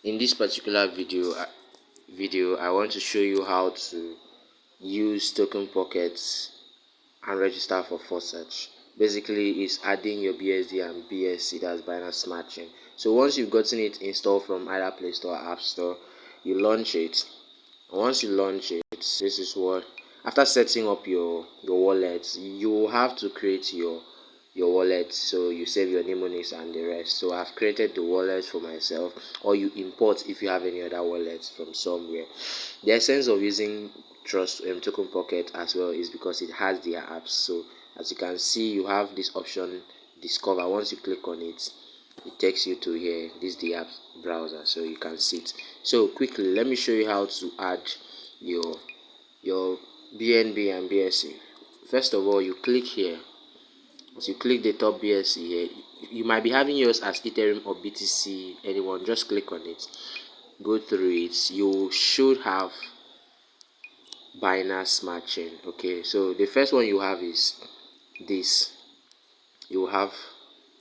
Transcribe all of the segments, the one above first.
In this particular video, I want to show you how to use token pockets and register for FORSAGE. Basically, it's adding your BSD and BSC, that's Binance Smart Chain. So once you've gotten it installed from either Play Store or App Store, you launch it. And once you launch it, this is what, after setting up your wallet, you have to create your wallet, so you save your mnemonics and the rest. So I've created the wallet for myself, or you import if you have any other wallet from somewhere. The essence of using trust token pocket as well is because it has their apps. So as you can see, you have this option discover. Once you click on it, it takes you to here. This is the app browser, so you can see it. So quickly, let me show you how to add your BNB and BSC. First of all, you click here. As you click the top BSC here, you might be having yours as Ethereum or BTC, anyone, just click on it, go through it. You should have Binance Smart Chain. Okay, so the first one you have is this. You have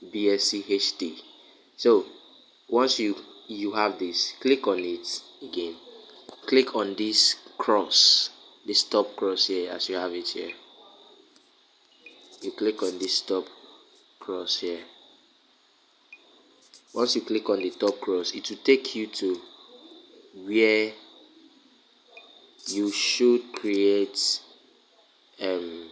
BSC HD. So once you have this, click on it again. Click on this cross, this top cross here, as you have it here. You click on this top cross here. Once you click on the top cross, it will take you to where you should create it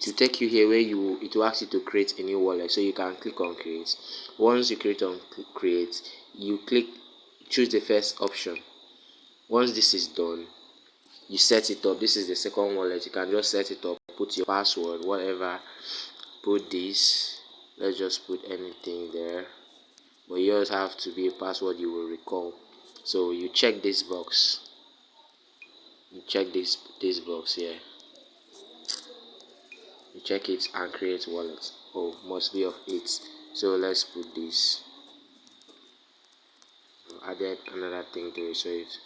will take you here where it will ask you to create a new wallet. So you can click on create. Once you click on create, you choose the first option. Once this is done, you set it up. This is the second wallet. You can just set it up, put your password, whatever, put this, let's just put anything there, but yours have to be a password you will recall. So you check this box, you check this box here, you check it and create wallet. Oh, must be of 8. So let's put this. Added another thing to it, so it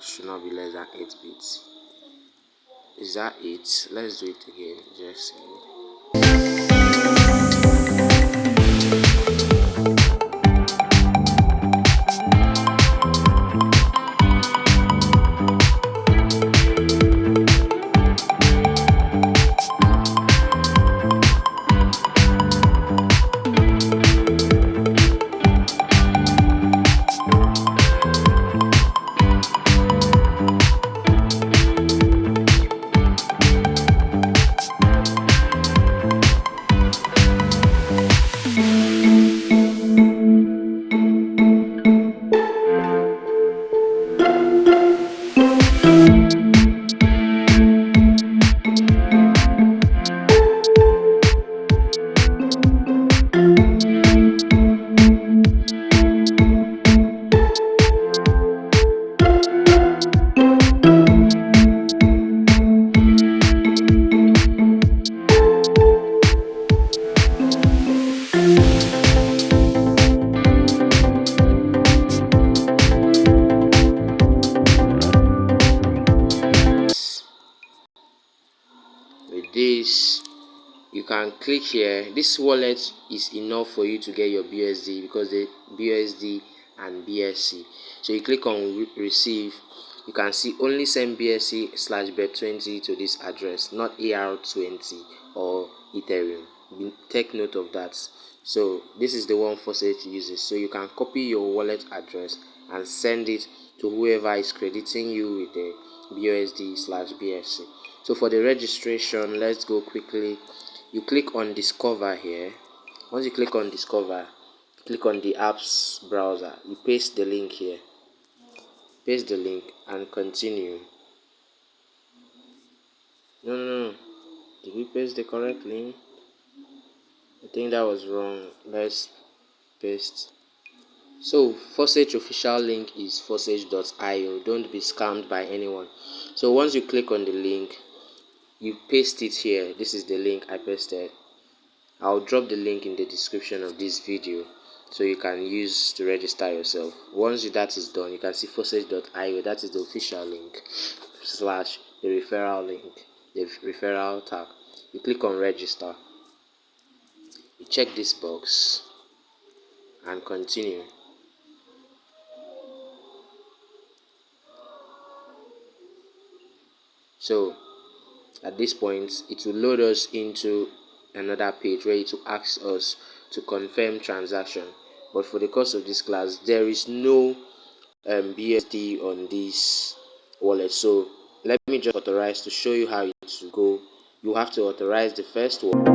should not be less than 8 bits. Is that it? Let's do it again. Just with this, you can click here. This wallet is enough for you to get your BSD because the BSD and BSC. So you click on receive. You can see only send BSC/BEP20 to this address, not AR20 or Ethereum. Take note of that. So this is the one FORSAGE uses. So you can copy your wallet address and send it to whoever is crediting you with the BUSD/BSC. So for the registration, let's go quickly. You click on discover here. Once you click on discover, click on the apps browser. You paste the link here. Paste the link and continue. No. Did we paste the correct link? I think that was wrong. Let's paste. So FORSAGE official link is forsage.io. Don't be scammed by anyone. So once you click on the link, you paste it here. This is the link I pasted. I'll drop the link in the description of this video so you can use to register yourself. Once that is done, you can see forsage.io. That is the official link / the referral link, the referral tag. You click on register. You check this box. and continue. So at this point, it will load us into another page where it will ask us to confirm transaction. But for the course of this class, there is no BSD on this wallet. So let me just authorize to show you how it will go. You have to authorize the first one.